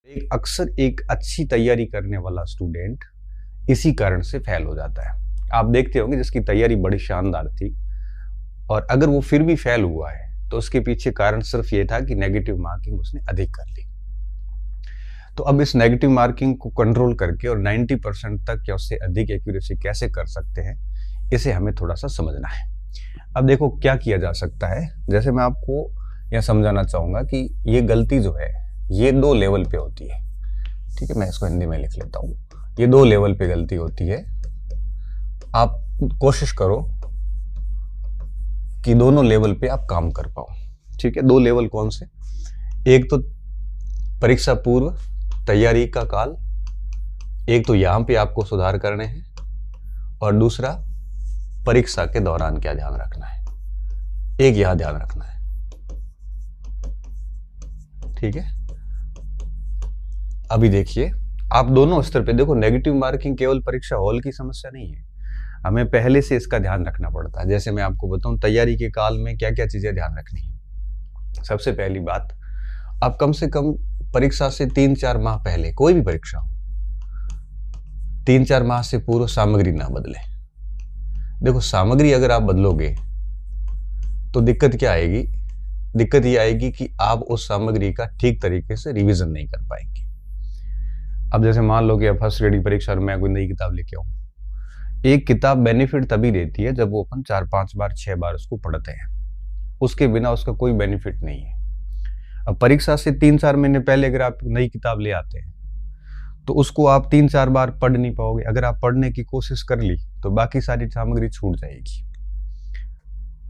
एक अक्सर एक अच्छी तैयारी करने वाला स्टूडेंट इसी कारण से फेल हो जाता है। आप देखते होंगे जिसकी तैयारी बड़ी शानदार थी और अगर वो फिर भी फेल हुआ है तो उसके पीछे कारण सिर्फ ये था कि नेगेटिव मार्किंग उसने अधिक कर ली। तो अब इस नेगेटिव मार्किंग को कंट्रोल करके और 90% तक या उससे अधिक एक्यूरेसी कैसे कर सकते हैं, इसे हमें थोड़ा सा समझना है। अब देखो क्या किया जा सकता है। जैसे मैं आपको यह समझाना चाहूंगा कि ये गलती जो है ये 2 लेवल पे होती है। ठीक है, मैं इसको हिंदी में लिख लेता हूँ। ये 2 लेवल पे गलती होती है। आप कोशिश करो कि दोनों लेवल पे आप काम कर पाओ। ठीक है, 2 लेवल कौन से? एक तो परीक्षा पूर्व तैयारी का काल, एक तो यहां पे आपको सुधार करने हैं, और दूसरा परीक्षा के दौरान क्या ध्यान रखना है, एक यहां ध्यान रखना है। ठीक है, अभी देखिए आप दोनों स्तर पे देखो, नेगेटिव मार्किंग केवल परीक्षा हॉल की समस्या नहीं है, हमें पहले से इसका ध्यान रखना पड़ता है। जैसे मैं आपको बताऊं तैयारी के काल में क्या क्या चीजें ध्यान रखनी है। सबसे पहली बात, आप कम से कम परीक्षा से 3-4 माह पहले, कोई भी परीक्षा हो, 3-4 माह से पूर्व सामग्री ना बदले। देखो सामग्री अगर आप बदलोगे तो दिक्कत क्या आएगी? दिक्कत ये आएगी कि आप उस सामग्री का ठीक तरीके से रिवीजन नहीं कर पाएंगे। अब जैसे मान लो कि अब फर्स्ट ग्रेड की परीक्षा में मैं कोई नई किताब लेके आऊं, एक किताब बेनिफिट तभी देती है जब वो अपन 4-5 बार 6 बार उसको पढ़ते हैं, उसके बिना उसका कोई बेनिफिट नहीं है। अब परीक्षा से 3-4 महीने पहले अगर आप नई किताब ले आते हैं तो उसको आप 3-4 बार पढ़ नहीं पाओगे। अगर आप पढ़ने की कोशिश कर ली तो बाकी सारी सामग्री छूट जाएगी।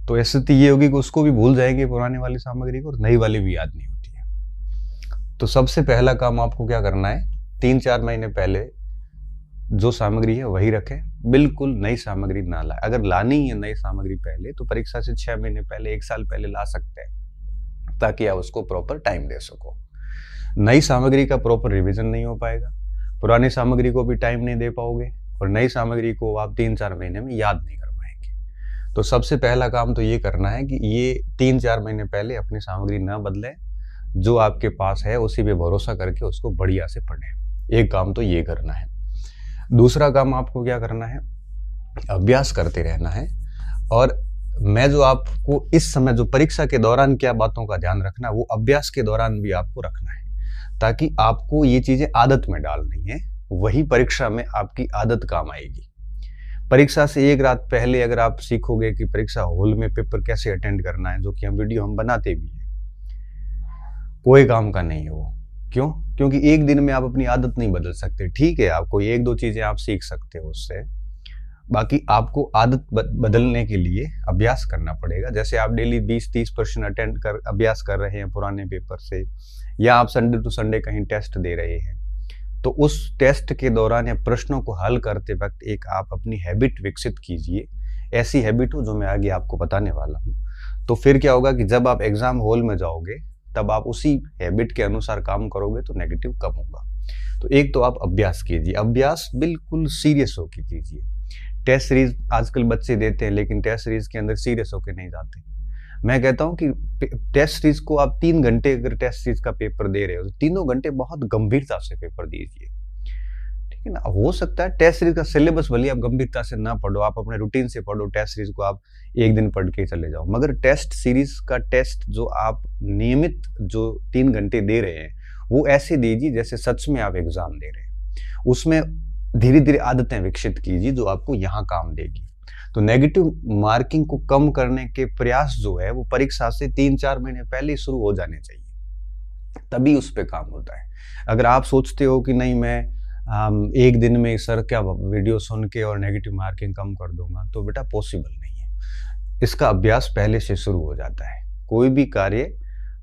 तो स्थिति ये होगी कि उसको भी भूल जाएंगे पुराने वाली सामग्री को, और नई वाली भी याद नहीं होती है। तो सबसे पहला काम आपको क्या करना है, 3-4 महीने पहले जो सामग्री है वही रखें, बिल्कुल नई सामग्री ना लाए। अगर लानी है नई सामग्री पहले तो परीक्षा से 6 महीने पहले, 1 साल पहले ला सकते हैं, ताकि आप उसको प्रॉपर टाइम दे सको। नई सामग्री का प्रॉपर रिवीजन नहीं हो पाएगा, पुरानी सामग्री को भी टाइम नहीं दे पाओगे, और नई सामग्री को आप 3-4 महीने में याद नहीं कर पाएंगे। तो सबसे पहला काम तो ये करना है कि ये 3-4 महीने पहले अपनी सामग्री ना बदलें, जो आपके पास है उसी पे भरोसा करके उसको बढ़िया से पढ़ें। एक काम तो ये करना है। दूसरा काम आपको क्या करना है, अभ्यास करते रहना है। और मैं जो आपको इस समय जो परीक्षा के दौरान क्या बातों का ध्यान रखना, वो अभ्यास के दौरान भी आपको रखना है, ताकि आपको ये चीजें आदत में डालनी है। वही परीक्षा में आपकी आदत काम आएगी। परीक्षा से 1 रात पहले अगर आप सीखोगे कि परीक्षा हॉल में पेपर कैसे अटेंड करना है, जो कि हम वीडियो बनाते भी हैं, कोई काम का नहीं है वो। क्यों? क्योंकि एक दिन में आप अपनी आदत नहीं बदल सकते। ठीक है, आपको 1-2 चीजें आप सीख सकते हो उससे, बाकी आपको आदत बदलने के लिए अभ्यास करना पड़ेगा। जैसे आप डेली 20-30 प्रश्न अभ्यास कर रहे हैं पुराने पेपर से, या आप संडे टू संडे कहीं टेस्ट दे रहे हैं, तो उस टेस्ट के दौरान या प्रश्नों को हल करते वक्त एक आप अपनी हैबिट विकसित कीजिए। ऐसी हैबिट हो जो मैं आगे आपको बताने वाला हूँ। तो फिर क्या होगा कि जब आप एग्जाम हॉल में जाओगे तब आप उसी हैबिट के अनुसार काम करोगे तो नेगेटिव कम होगा। तो एक तो आप अभ्यास कीजिए, अभ्यास बिल्कुल सीरियस होकर कीजिए। टेस्ट सीरीज आजकल बच्चे देते हैं, लेकिन टेस्ट सीरीज के अंदर सीरियस होकर नहीं जाते। मैं कहता हूं कि टेस्ट सीरीज को आप 3 घंटे अगर टेस्ट सीरीज का पेपर दे रहे हो तो 3 घंटे बहुत गंभीरता से पेपर दीजिए। ठीक है ना? हो सकता है टेस्ट सीरीज का सिलेबस भले आप गंभीरता से ना पढ़ो, आप अपने रूटीन से पढ़ो, टेस्ट सीरीज को आप एक दिन पढ़ के चले जाओ, मगर टेस्ट सीरीज का टेस्ट जो आप नियमित जो 3 घंटे दे रहे हैं वो ऐसे दीजिए जैसे सच में आप एग्जाम दे रहे हैं। उसमें धीरे धीरे आदतें विकसित कीजिए जो आपको यहाँ काम देगी। तो नेगेटिव मार्किंग को कम करने के प्रयास जो है वो परीक्षा से 3-4 महीने पहले शुरू हो जाने चाहिए, तभी उस पर काम होता है। अगर आप सोचते हो कि नहीं मैं एक दिन में सर क्या वीडियो सुन के और नेगेटिव मार्किंग कम कर दूंगा, तो बेटा पॉसिबल नहीं है। इसका अभ्यास पहले से शुरू हो जाता है। कोई भी कार्य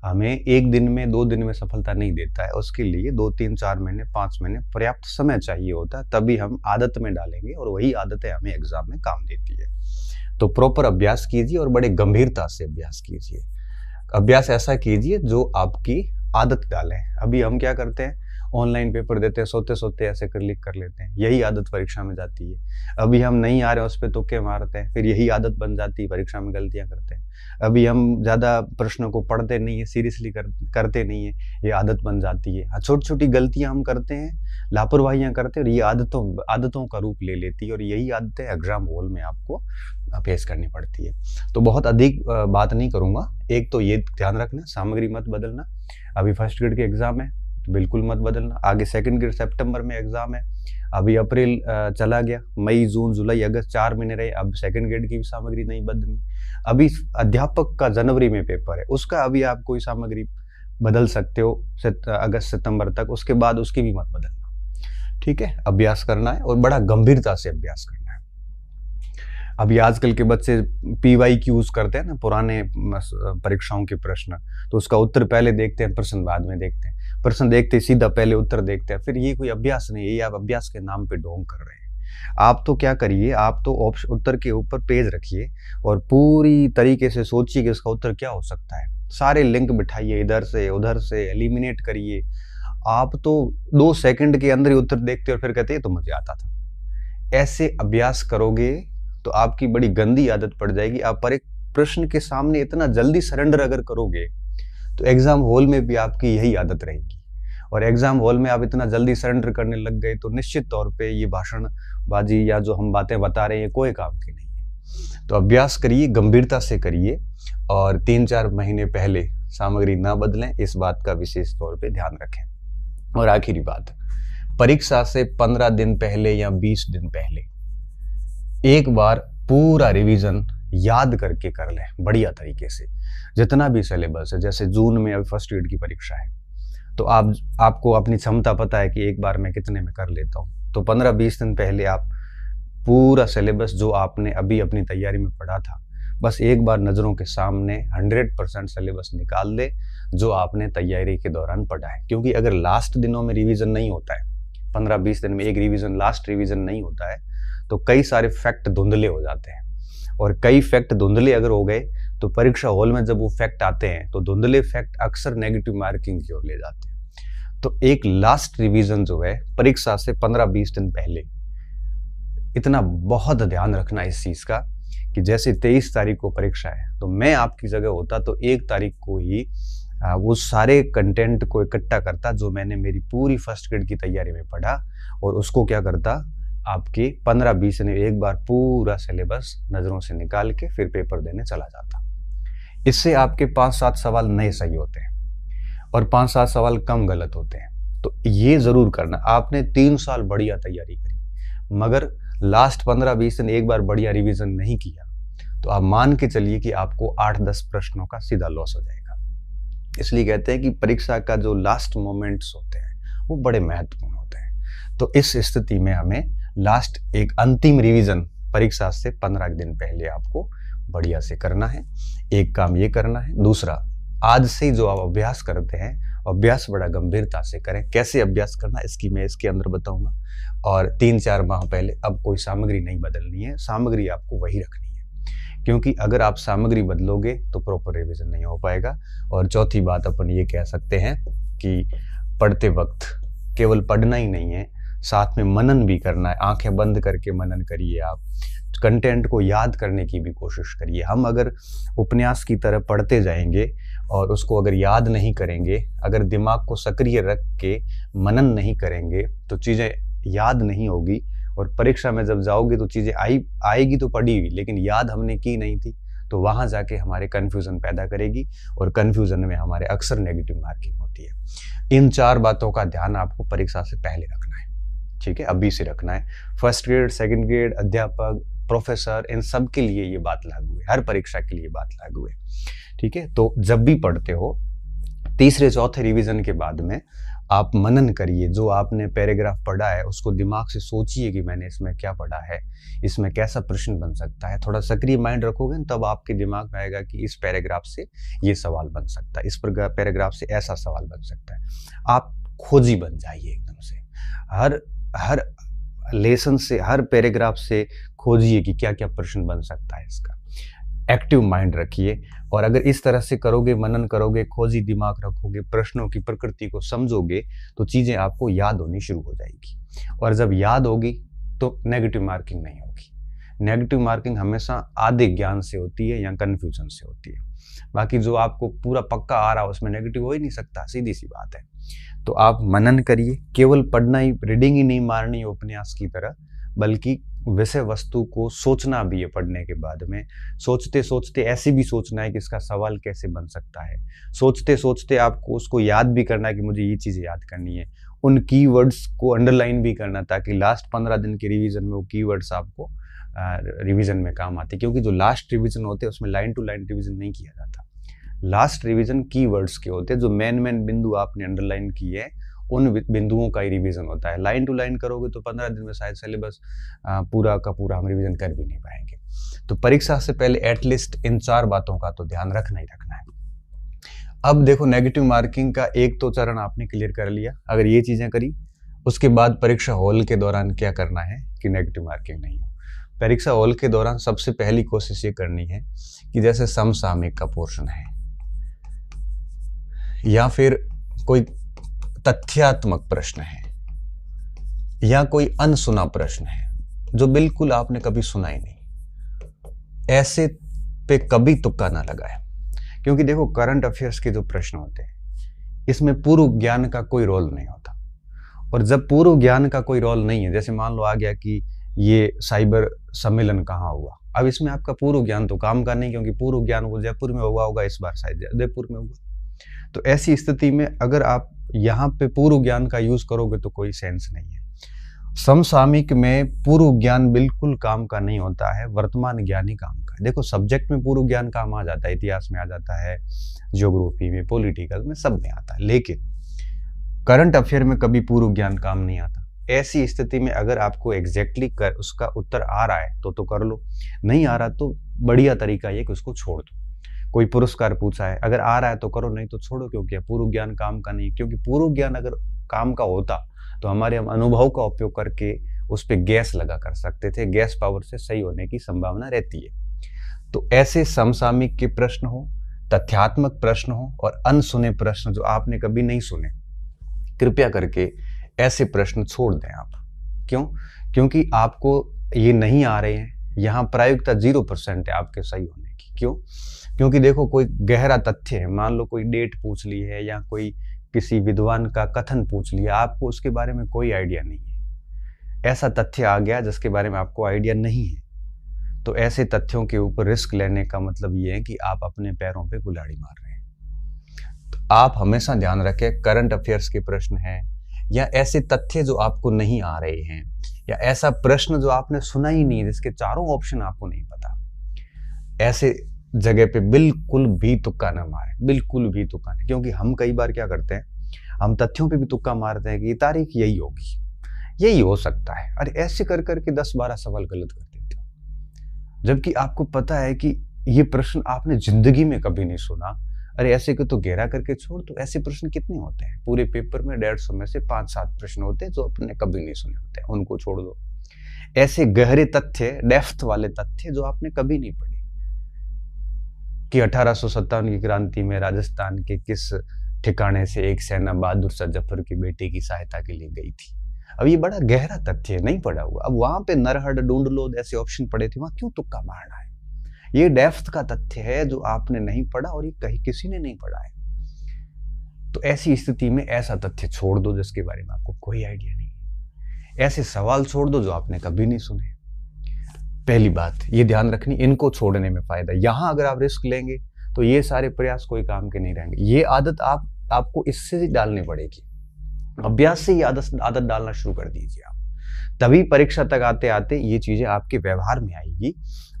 हमें 1 दिन में 2 दिन में सफलता नहीं देता है, उसके लिए 2-3-4 महीने 5 महीने पर्याप्त समय चाहिए होता है, तभी हम आदत में डालेंगे और वही आदतें हमें एग्जाम में काम देती है। तो प्रॉपर अभ्यास कीजिए और बड़े गंभीरता से अभ्यास कीजिए। अभ्यास ऐसा कीजिए जो आपकी आदत डालें। अभी हम क्या करते हैं, ऑनलाइन पेपर देते हैं, सोते सोते ऐसे क्लिक कर लेते हैं, यही आदत परीक्षा में जाती है। अभी हम नहीं आ रहे उस पर तुक्के मारते हैं, फिर यही आदत बन जाती है, परीक्षा में गलतियां करते हैं। अभी हम ज़्यादा प्रश्नों को पढ़ते नहीं है, सीरियसली करते नहीं है, ये आदत बन जाती है। छोटी छोटी गलतियां हम करते हैं, लापरवाहियां करते हैं और ये आदतों का रूप ले लेती है और यही आदतें एग्जाम हॉल में आपको फेस करनी पड़ती है। तो बहुत अधिक बात नहीं करूंगा। एक तो ये ध्यान रखना, सामग्री मत बदलना। अभी फर्स्ट ग्रेड के एग्जाम है तो बिल्कुल मत बदलना। आगे सेकंड ग्रेड सितंबर में एग्जाम है, अभी अप्रैल चला गया, मई जून जुलाई अगस्त 4 महीने रहे, अब सेकंड ग्रेड की भी सामग्री नहीं बदलनी। अभी अध्यापक का जनवरी में पेपर है, उसका अभी आप कोई सामग्री बदल सकते हो अगस्त सितंबर तक, उसके बाद उसकी भी मत बदलना। ठीक है, अभ्यास करना है और बड़ा गंभीरता से अभ्यास करना है। अभी आजकल के बच्चे PYQs करते हैं ना, पुराने परीक्षाओं के प्रश्न, तो उसका उत्तर पहले देखते हैं, प्रश्न बाद में देखते हैं। प्रश्न देखते सीधा पहले उत्तर देखते हैं, फिर ये कोई अभ्यास नहीं है, ये आप अभ्यास के नाम पे ढोंग कर रहे हैं। आप तो क्या करिए, आप तो उत्तर के ऊपर पेज रखिए और पूरी तरीके से सोचिए कि इसका उत्तर क्या हो सकता है। सारे लिंक बिठाइए, इधर से उधर से एलिमिनेट करिए। आप तो 2 सेकंड के अंदर ही उत्तर देखते और फिर कहते हैं तो मुझे आता था। ऐसे अभ्यास करोगे तो आपकी बड़ी गंदी आदत पड़ जाएगी। आप पर एक प्रश्न के सामने इतना जल्दी सरेंडर अगर करोगे तो एग्जाम हॉल में भी आपकी यही आदत रहेगी, और एग्जाम हॉल में आप इतना जल्दी सरेंडर करने लग गए तो निश्चित तौर पे ये भाषणबाजी या जो हम बातें बता रहे हैं कोई काम की नहीं है। तो अभ्यास करिए, गंभीरता से करिए और 3-4 महीने पहले सामग्री ना बदलें, इस बात का विशेष तौर पे ध्यान रखें। और आखिरी बात, परीक्षा से 15 दिन पहले या 20 दिन पहले एक बार पूरा रिवीजन याद करके कर लें बढ़िया तरीके से। जितना भी सिलेबस है, जैसे जून में अभी फर्स्ट ग्रेड की परीक्षा है तो आपको अपनी क्षमता पता है कि एक बार मैं कितने में कर लेता हूँ, तो 15-20 दिन पहले आप पूरा सिलेबस जो आपने अभी अपनी तैयारी में पढ़ा था, बस एक बार नज़रों के सामने 100% सिलेबस निकाल दे जो आपने तैयारी के दौरान पढ़ा है। क्योंकि अगर लास्ट दिनों में रिवीजन नहीं होता है, 15-20 दिन में एक रिवीजन, लास्ट रिवीजन नहीं होता है, तो कई सारे फैक्ट धुंधले हो जाते हैं। और कई फैक्ट धुंधले अगर हो गए तो परीक्षा हॉल में जब वो फैक्ट आते हैं तो धुंधले फैक्ट अक्सर नेगेटिव मार्किंग की ओर ले जाते हैं। तो एक लास्ट रिवीजन जो है परीक्षा से 15-20 दिन पहले, इतना बहुत ध्यान रखना इस चीज का कि जैसे 23 तारीख को परीक्षा है तो मैं आपकी जगह होता तो 1 तारीख को ही वो सारे कंटेंट को इकट्ठा करता जो मैंने मेरी पूरी फर्स्ट ग्रेड की तैयारी में पढ़ा, और उसको क्या करता, आपके 15-20 दिन एक बार पूरा सिलेबस नजरों से निकाल के फिर पेपर देने चला जाता। इससे आपके 5-7 सवाल नए सही होते हैं और 5-7 सवाल कम गलत होते हैं। तो ये जरूर करना। आपने 3 साल बढ़िया तैयारी करी मगर लास्ट 15-20 दिन एक बार बढ़िया रिवीजन नहीं किया तो आप मान के चलिए कि आपको 8-10 प्रश्नों का सीधा लॉस हो जाएगा। इसलिए कहते हैं कि परीक्षा का जो लास्ट मोमेंट्स होते हैं वो बड़े महत्वपूर्ण होते हैं। तो इस स्थिति में हमें लास्ट एक अंतिम रिवीजन परीक्षा से 15 दिन पहले आपको बढ़िया से करना है। एक काम ये करना है। दूसरा, आज से जो आप अभ्यास करते हैं, अभ्यास बड़ा गंभीरता से करें। कैसे अभ्यास करना इसकी मैं इसके अंदर बताऊंगा। और 3-4 माह पहले अब कोई सामग्री नहीं बदलनी है, सामग्री आपको वही रखनी है, क्योंकि अगर आप सामग्री बदलोगे तो प्रॉपर रिवीजन नहीं हो पाएगा। और चौथी बात अपन ये कह सकते हैं कि पढ़ते वक्त केवल पढ़ना ही नहीं है, साथ में मनन भी करना है। आंखें बंद करके मनन करिए, आप कंटेंट को याद करने की भी कोशिश करिए। हम अगर उपन्यास की तरह पढ़ते जाएंगे और उसको अगर याद नहीं करेंगे, अगर दिमाग को सक्रिय रख के मनन नहीं करेंगे तो चीज़ें याद नहीं होगी, और परीक्षा में जब जाओगे तो चीज़ें आएगी तो पढ़ी हुई, लेकिन याद हमने की नहीं थी, तो वहाँ जाके हमारे कन्फ्यूज़न पैदा करेगी और कन्फ्यूज़न में हमारे अक्सर नेगेटिव मार्किंग होती है। इन 4 बातों का ध्यान आपको परीक्षा से पहले रखना है, ठीक है, अभी से रखना है। फर्स्ट ग्रेड, सेकंड ग्रेड, अध्यापक, प्रोफेसर, इन सब के लिए ये बात लागू है, हर परीक्षा के लिए बात लागू है, ठीक है। तो जब भी पढ़ते हो, तीसरे चौथे रिवीजन के बाद में आप मनन करिए। जो आपने पैराग्राफ पढ़ा है उसको दिमाग से सोचिए कि मैंने इसमें क्या पढ़ा है, इसमें कैसा प्रश्न बन सकता है। थोड़ा सक्रिय माइंड रखोगे तब आपके दिमाग में आएगा कि इस पैराग्राफ से ये सवाल बन सकता है, इस पैराग्राफ से ऐसा सवाल बन सकता है। आप खोजी बन जाइए एकदम से। हर लेसन से, हर पैराग्राफ से खोजिए कि क्या क्या प्रश्न बन सकता है इसका। एक्टिव माइंड रखिए, और अगर इस तरह से करोगे, मनन करोगे, खोजी दिमाग रखोगे, प्रश्नों की प्रकृति को समझोगे, तो चीज़ें आपको याद होनी शुरू हो जाएगी। और जब याद होगी तो नेगेटिव मार्किंग नहीं होगी। नेगेटिव मार्किंग हमेशा आधे ज्ञान से होती है या कंफ्यूजन से होती है। बाकी जो आपको पूरा पक्का आ रहा है उसमें नेगेटिव हो ही नहीं सकता, सीधी सी बात है। तो आप मनन करिए, केवल पढ़ना ही, रीडिंग ही नहीं मारनी है उपन्यास की तरह, बल्कि विषय वस्तु को सोचना भी है। पढ़ने के बाद में सोचते सोचते ऐसे भी सोचना है कि इसका सवाल कैसे बन सकता है। सोचते सोचते आपको उसको याद भी करना है कि मुझे ये चीज़ें याद करनी है। उन कीवर्ड्स को अंडरलाइन भी करना, ताकि लास्ट 15 दिन के रिवीजन में वो कीवर्ड्स आपको रिवीजन में काम आते हैं। क्योंकि जो लास्ट रिवीजन होते हैं उसमें लाइन टू लाइन रिवीजन नहीं किया जाता। लास्ट रिवीजन कीवर्ड्स के होते हैं, जो मेन बिंदु आपने अंडरलाइन किए हैं उन बिंदुओं का ही रिवीजन होता है। लाइन टू लाइन करोगे तो 15 दिन में शायद सिलेबस पूरा का पूरा हम रिवीजन कर भी नहीं पाएंगे। तो परीक्षा से पहले एटलीस्ट इन 4 बातों का तो ध्यान रखना ही रखना है। अब देखो, नेगेटिव मार्किंग का एक तो चरण आपने क्लियर कर लिया। अगर ये चीजें करी, उसके बाद परीक्षा हॉल के दौरान क्या करना है कि नेगेटिव मार्किंग नहीं हो। परीक्षा हॉल के दौरान सबसे पहली कोशिश ये करनी है कि जैसे समसामयिक का पोर्शन है या फिर कोई तथ्यात्मक प्रश्न है या कोई अनसुना प्रश्न है जो बिल्कुल आपने कभी सुना ही नहीं, ऐसे पे कभी तुक्का ना लगाए। क्योंकि देखो, करंट अफेयर्स के जो प्रश्न होते हैं इसमें पूर्व ज्ञान का कोई रोल नहीं होता। और जब पूर्व ज्ञान का कोई रोल नहीं है, जैसे मान लो आ गया कि ये साइबर सम्मेलन कहाँ हुआ, अब इसमें आपका पूर्व ज्ञान तो काम का नहीं, क्योंकि पूर्व ज्ञान वो जयपुर में हुआ होगा, इस बार शायद जयपुर में हुआ। तो ऐसी स्थिति में अगर आप यहाँ पे पूर्व ज्ञान का यूज करोगे तो कोई सेंस नहीं है। समसामयिक में पूर्व ज्ञान बिल्कुल काम का नहीं होता है, वर्तमान ज्ञान ही काम का है। देखो, सब्जेक्ट में पूर्व ज्ञान काम आ जाता है, इतिहास में आ जाता है, ज्योग्राफी में, पॉलिटिकल में, सब में आता है, लेकिन करंट अफेयर में कभी पूर्व ज्ञान काम नहीं आता। ऐसी स्थिति में अगर आपको एग्जैक्टली उसका उत्तर आ रहा है तो कर लो, नहीं आ रहा तो बढ़िया तरीका ये कि उसको छोड़ दो। कोई पुरस्कार पूछा है, अगर आ रहा है तो करो, नहीं तो छोड़ो, क्योंकि पूर्व ज्ञान काम का नहीं। क्योंकि पूर्व ज्ञान अगर काम का होता तो हम अनुभव का उपयोग करके उस पर गैस लगा कर सकते थे, गैस पावर से सही होने की संभावना रहती है। तो ऐसे समसामयिक के प्रश्न हो, तथ्यात्मक प्रश्न हो और अनसुने प्रश्न जो आपने कभी नहीं सुने, कृपया करके ऐसे प्रश्न छोड़ दें आप। क्यों? क्योंकि आपको ये नहीं आ रहे हैं, यहाँ प्रायोगिकता 0% है आपके सही होने की। क्यों? क्योंकि देखो, कोई गहरा तथ्य है, मान लो कोई डेट पूछ ली है या कोई किसी विद्वान का कथन पूछ लिया, आपको उसके बारे में कोई आइडिया नहीं है। ऐसा तथ्य आ गया जिसके बारे में आपको आइडिया नहीं है, तो ऐसे तथ्यों के ऊपर रिस्क लेने का मतलब ये है कि आप अपने पैरों पे कुल्हाड़ी मार रहे हैं। तो आप हमेशा ध्यान रखें, करंट अफेयर्स के प्रश्न हैं या ऐसे तथ्य जो आपको नहीं आ रहे हैं या ऐसा प्रश्न जो आपने सुना ही नहीं, जिसके चारों ऑप्शन आपको नहीं पता, ऐसे जगह पे बिल्कुल भी तुक्का ना मारे, बिल्कुल भी तुक्का नहीं। क्योंकि हम कई बार क्या करते हैं, हम तथ्यों पे भी तुक्का मारते हैं कि ये तारीख यही होगी, यही हो सकता है, अरे ऐसे कर करके 10-12 सवाल गलत कर देते हो, जबकि आपको पता है कि ये प्रश्न आपने जिंदगी में कभी नहीं सुना। अरे ऐसे को तो गहरा करके छोड़। तो ऐसे प्रश्न कितने होते हैं पूरे पेपर में? 150 में से 5-7 प्रश्न होते हैं जो आपने कभी नहीं सुने होते हैं, उनको छोड़ दो। ऐसे गहरे तथ्य, डेप्थ वाले तथ्य जो आपने कभी नहीं पढ़े कि 1857 की क्रांति में राजस्थान के किस ठिकाने से एक सेना बहादुर शाह जफर की बेटी की सहायता के लिए गई थी। अब ये बड़ा गहरा तथ्य नहीं पढ़ा हुआ। अब वहां पे नरहड़, ढूंढ लो, ऐसे ऑप्शन पड़े थे, वहां क्यों तुक्का मारना है? ये डेप्थ का तथ्य है जो आपने नहीं पढ़ा और ये कहीं किसी ने नहीं पढ़ा है। तो ऐसी स्थिति में ऐसा तथ्य छोड़ दो जिसके बारे में आपको कोई आइडिया नहीं है। ऐसे सवाल छोड़ दो जो आपने कभी नहीं सुने। पहली बात ये ध्यान रखनी, इनको छोड़ने में फायदा। यहां अगर आप रिस्क लेंगे तो ये सारे प्रयास कोई काम के नहीं रहेंगे। ये आदत आपको इससे ही डालनी पड़ेगी, अभ्यास से ही आदत डालना शुरू कर दीजिए आप। तभी परीक्षा तक आते आते ये चीजें आपके व्यवहार में आएगी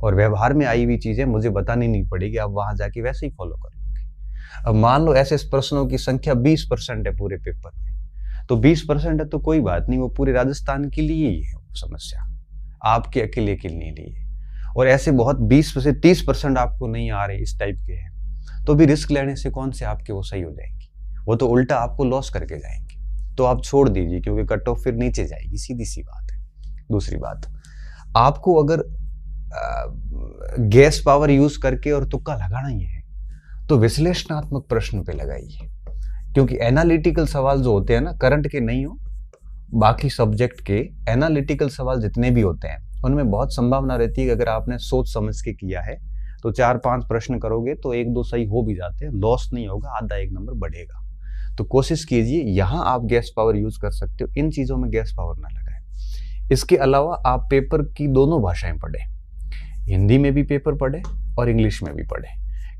और व्यवहार में आई हुई चीजें मुझे बतानी नहीं पड़ेगी, आप वहां जाके वैसे ही फॉलो कर लोगे। अब मान लो ऐसे प्रश्नों की संख्या 20% है पूरे पेपर में, तो 20% है तो कोई बात नहीं, वो पूरे राजस्थान के लिए ही है वो समस्या, आपके अकेले के लिए नहीं है। और ऐसे बहुत 20 से 30% आपको नहीं आ रहे, इस टाइप के हैं, तो भी रिस्क लेने से कौन से आपके वो सही हो जाएंगे, वो तो उल्टा आपको लॉस करके जाएंगे। तो आप छोड़ दीजिए, क्योंकि कट ऑफ फिर नीचे जाएगी, सीधी सी बात है। दूसरी बात, आपको अगर गैस पावर यूज करके और तुक्का लगाना ही है तो विश्लेषणात्मक प्रश्न पे लगाइए। क्योंकि एनालिटिकल सवाल जो होते हैं ना, करंट के नहीं हो, बाकी सब्जेक्ट के एनालिटिकल सवाल जितने भी होते हैं उनमें बहुत संभावना रहती है कि अगर आपने सोच समझ के किया है तो 4-5 प्रश्न करोगे तो 1-2 सही हो भी जाते हैं, लॉस नहीं होगा, आधा 1 नंबर बढ़ेगा। तो कोशिश कीजिए, यहाँ आप गैस पावर यूज कर सकते हो, इन चीजों में गैस पावर ना लगाए। इसके अलावा आप पेपर की दोनों भाषाएं पढ़ें, हिंदी में भी पेपर पढ़े और इंग्लिश में भी पढ़े,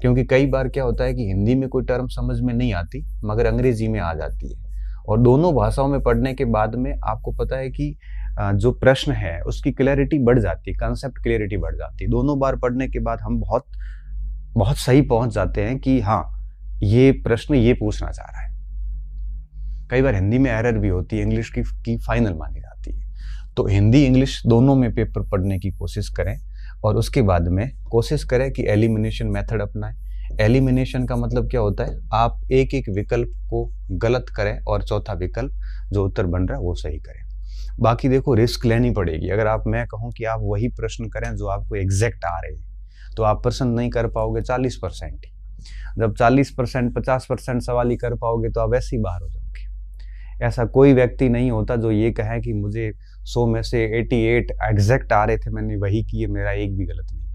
क्योंकि कई बार क्या होता है कि हिंदी में कोई टर्म समझ में नहीं आती मगर अंग्रेजी में आ जाती है, और दोनों भाषाओं में पढ़ने के बाद में आपको पता है कि जो प्रश्न है उसकी क्लैरिटी बढ़ जाती है, कंसेप्ट क्लैरिटी बढ़ जाती है। दोनों बार पढ़ने के बाद हम बहुत बहुत सही पहुंच जाते हैं कि हाँ, ये प्रश्न ये पूछना चाह रहा है। कई बार हिंदी में एरर भी होती है, इंग्लिश की फाइनल मानी जाती है। तो हिंदी इंग्लिश दोनों में पेपर पढ़ने की कोशिश करें, और उसके बाद में कोशिश करें कि एलिमिनेशन मेथड अपनाएं। एलिमिनेशन का मतलब क्या होता है, आप एक एक विकल्प को गलत करें और चौथा विकल्प जो उत्तर बन रहा है वो सही करें। बाकी देखो, रिस्क लेनी पड़ेगी। अगर मैं कहूँ कि आप वही प्रश्न करें जो आपको एग्जैक्ट आ रहे हैं, तो आप प्रश्न नहीं कर पाओगे 40% ही। जब 40% 50% सवाल ही कर पाओगे तो आप वैसे ही बाहर हो जाओगे। ऐसा कोई व्यक्ति नहीं होता जो ये कहे कि मुझे 100 में से 88 एग्जैक्ट आ रहे थे, मैंने वही किए, मेरा एक भी गलत नहीं।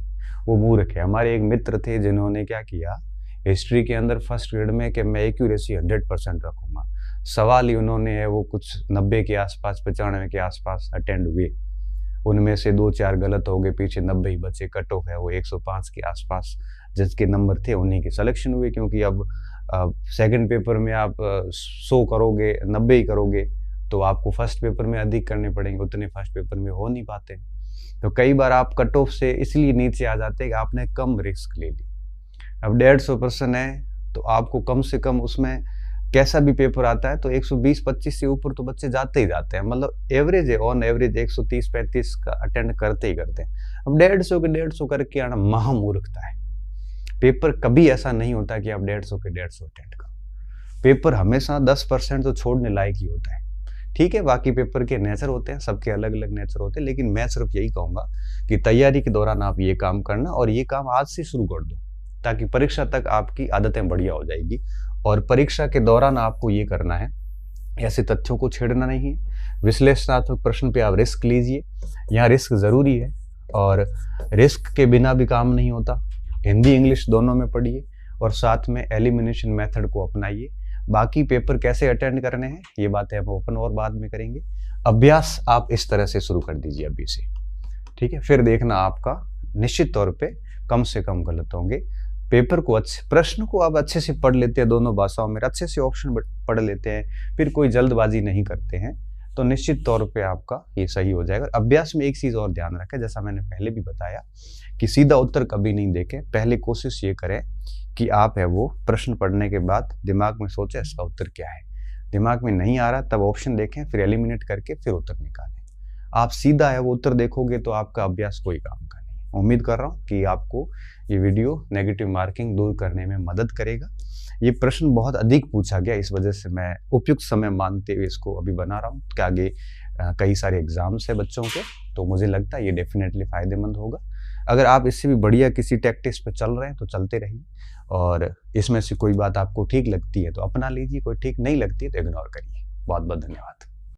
वो मूर्ख है। हमारे एक मित्र थे जिन्होंने क्या किया हिस्ट्री के अंदर फर्स्ट ग्रेड में कि मैं एक्यूरेसी 100% रखूंगा, सवाल ही उन्होंने है वो कुछ 90 के आसपास 95 के आसपास अटेंड हुए, उनमें से 2-4 गलत हो गए, पीछे 90 ही बचे। कट ऑफ है वो 105 के आसपास जिसके नंबर थे उन्हीं के सिलेक्शन हुए, क्योंकि अब सेकंड पेपर में आप 100 करोगे 90 ही करोगे तो आपको फर्स्ट पेपर में अधिक करने पड़ेंगे, उतने फर्स्ट पेपर में हो नहीं पाते। तो कई बार आप कट ऑफ से इसलिए नीचे आ जाते हैं कि आपने कम रिस्क ले ली। अब 150 प्रश्न है तो आपको कम से कम उसमें कैसा भी पेपर आता है तो 120-25 से ऊपर तो बच्चे जाते ही जाते हैं, मतलब एवरेज है, ऑन एवरेज 130-35 का अटेंड करते ही करते हैं। अब 150 के 150 करके आना महामूर्खता है। पेपर कभी ऐसा नहीं होता कि आप 150 के 150 अटेंड करो। पेपर हमेशा 10% तो छोड़ने लायक ही होता है। ठीक है, बाकी पेपर के नेचर होते हैं, सबके अलग अलग नेचर होते हैं, लेकिन मैं सिर्फ यही कहूंगा कि तैयारी के दौरान आप ये काम करना, और ये काम आज से शुरू कर दो ताकि परीक्षा तक आपकी आदतें बढ़िया हो जाएगी। और परीक्षा के दौरान आपको ये करना है, ऐसे तथ्यों को छेड़ना नहीं है। विश्लेषणात्मक प्रश्न पे आप रिस्क लीजिए, यहाँ रिस्क जरूरी है, और रिस्क के बिना भी काम नहीं होता। हिंदी इंग्लिश दोनों में पढ़िए और साथ में एलिमिनेशन मेथड को अपनाइए। बाकी पेपर कैसे अटेंड करने हैं ये बातें हम ओपन और बाद में करेंगे। अभ्यास आप इस तरह से शुरू कर दीजिए अभी से, ठीक है। फिर देखना आपका निश्चित तौर पे कम से कम गलत होंगे। पेपर को प्रश्न को आप अच्छे से पढ़ लेते हैं, दोनों भाषाओं में अच्छे से ऑप्शन पढ़ लेते हैं, फिर कोई जल्दबाजी नहीं करते हैं, तो निश्चित तौर पे आपका ये सही हो जाएगा। अभ्यास में एक चीज और ध्यान रखें, जैसा मैंने पहले भी बताया कि सीधा उत्तर कभी नहीं देखें। पहले कोशिश ये करें कि आप है वो प्रश्न पढ़ने के बाद दिमाग में सोचें इसका उत्तर क्या है। दिमाग में नहीं आ रहा तब ऑप्शन देखें, फिर एलिमिनेट करके फिर उत्तर निकालें। आप सीधा है वो उत्तर देखोगे तो आपका अभ्यास कोई काम का नहीं। उम्मीद कर रहा हूँ कि आपको ये वीडियो नेगेटिव मार्किंग दूर करने में मदद करेगा। ये प्रश्न बहुत अधिक पूछा गया, इस वजह से मैं उपयुक्त समय मानते हुए इसको अभी बना रहा हूँ कि आगे कई सारे एग्जाम्स है बच्चों के, तो मुझे लगता है ये डेफिनेटली फायदेमंद होगा। अगर आप इससे भी बढ़िया किसी टैक्टिक्स पे चल रहे हैं तो चलते रहिए, और इसमें से कोई बात आपको ठीक लगती है तो अपना लीजिए, कोई ठीक नहीं लगती है तो इग्नोर करिए। बहुत बहुत धन्यवाद।